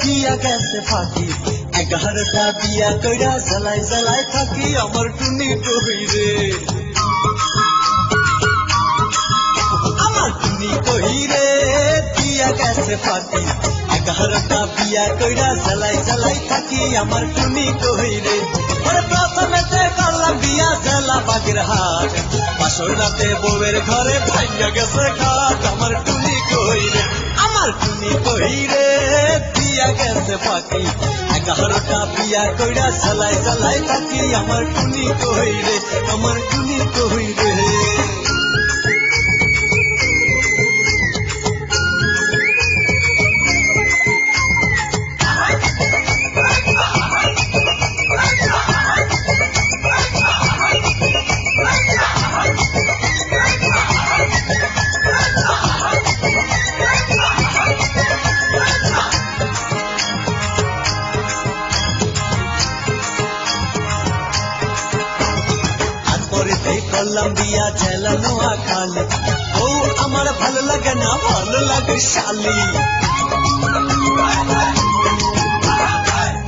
দিয়া গেছে ফাঁকি 11টা বিয়া কইরা জ্বালাই জ্বালাই থাকি আমার টুনি কইরে আমার টুনি কইরে দিয়া গেছে ফাঁকি 11টা বিয়া কইরা জ্বালাই জ্বালাই থাকি আমার টুনি কইরে প্রথমেতে করলাম বিয়া জেলা বাগেরহাট বাসর রাতে বউয়ের ঘরে ভাইয়া গেছে খাট আমার টুনি কইরে আমার টুনি কইরে দিয়া গেছে ফাঁকি 11টা বিয়া কইরা জ্বালাই জ্বালাই থাকি আমার টুনি কইরে আমার টুনি কইরে কলম্বিয়া জেলা নোয়াখালী ও আমার ভালো লাগে না ভালো লাগে শালি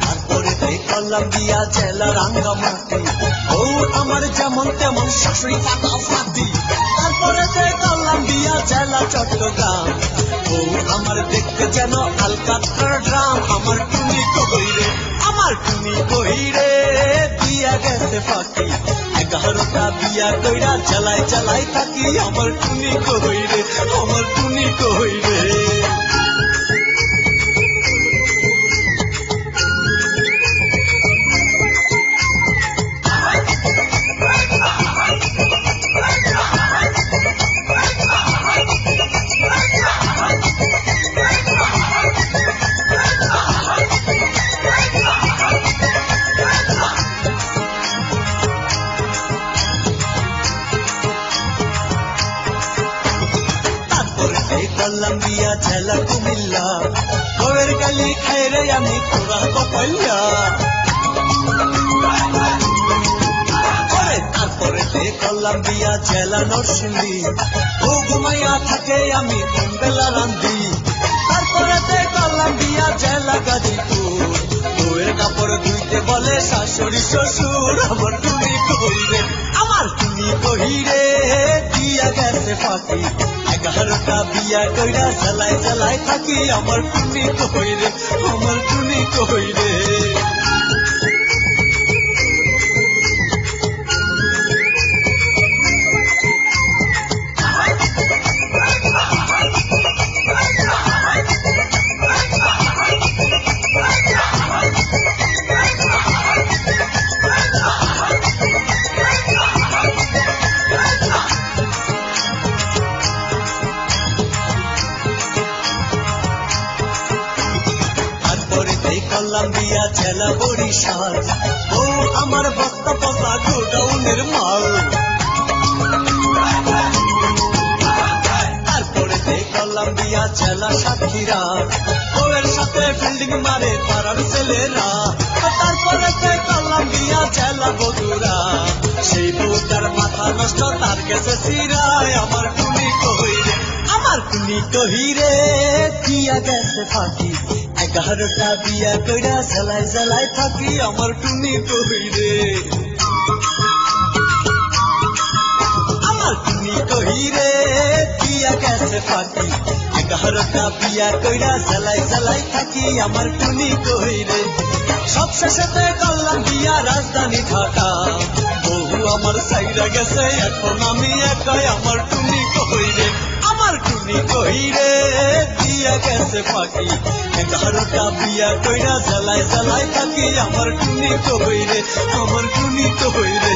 তারপরে কলম্বিয়া জেলা রাঙ্গামাটি ও আমার যেমন তেমন শাশুড়ি ফাটাফাটি তারপরে কলম্বিয়া জেলা চট্টগ্রাম ও আমার দেখতে যেন আলকাতরার ড্রাম আমার টুনি কইরে আমার টুনি কইরে দিয়া গেছে ফাঁকি 11টা বিয়া কইরা জ্বালাই জ্বালাই থাকি আমার টুনি কইরে আমার টুনি কইরে কলম্বিয়া জেলা কুমিল্লা বউয়ের গালি খাইরে আমি তোরা কপাইয়া তারপরে কলম্বিয়া জেলা নরসিংদী ও ঘুমাইয়া থাকে আমি বেলা রান্ধি তারপরে কলম্বিয়া জেলা গাজীপুর বউয়ের কাপড় ধুইতে বলে শাশুড়ি শ্বশুর আমার টুনি কইরে আমার টুনি কইরে দিয়া গেছে ফাঁকি 11টা বিয়া কইরা জ্বালাই জ্বালাই থাকি আমার টুনি কইরে আমার টুনি কইরে কলম্বিয়া জেলা বরিশাল ও আমার বস্তা পচা গোডাউনের মাল তারপরে কলম্বিয়া জেলা সাতক্ষীরা বউয়ের সাথে ফিল্ডিং মারে পাড়ার ছেলেরা তারপরে কলম্বিয়া জেলা বগুড়া সেই বউটার মাথা নষ্ট তার গেছে সিরায় আমার টুনি কইরে আমার টুনি কইরে দিয়া গেছে ফাঁকি 11টা বিয়া কইরা জ্বালাই জ্বালাই থাকি আমার টুনি কইরে আমার টুনি কইরে দিয়া গেছে ফাঁকি 11টা বিয়া কইরা জ্বালাই জ্বালাই থাকি আমার টুনি কইরে সব শেষেতে করলাম বিয়া রাজধানী ঢাকা বহু আমার সাইরা গেছে এখন আমি একাই আমার টুনি কইরে আমার টুনি কইরে দিয়া গেছে ফাঁকি 11টা বিয়া কইরা জ্বালাই জ্বালাই থাকি আমার টুনি কইরে আমার টুনি কইরে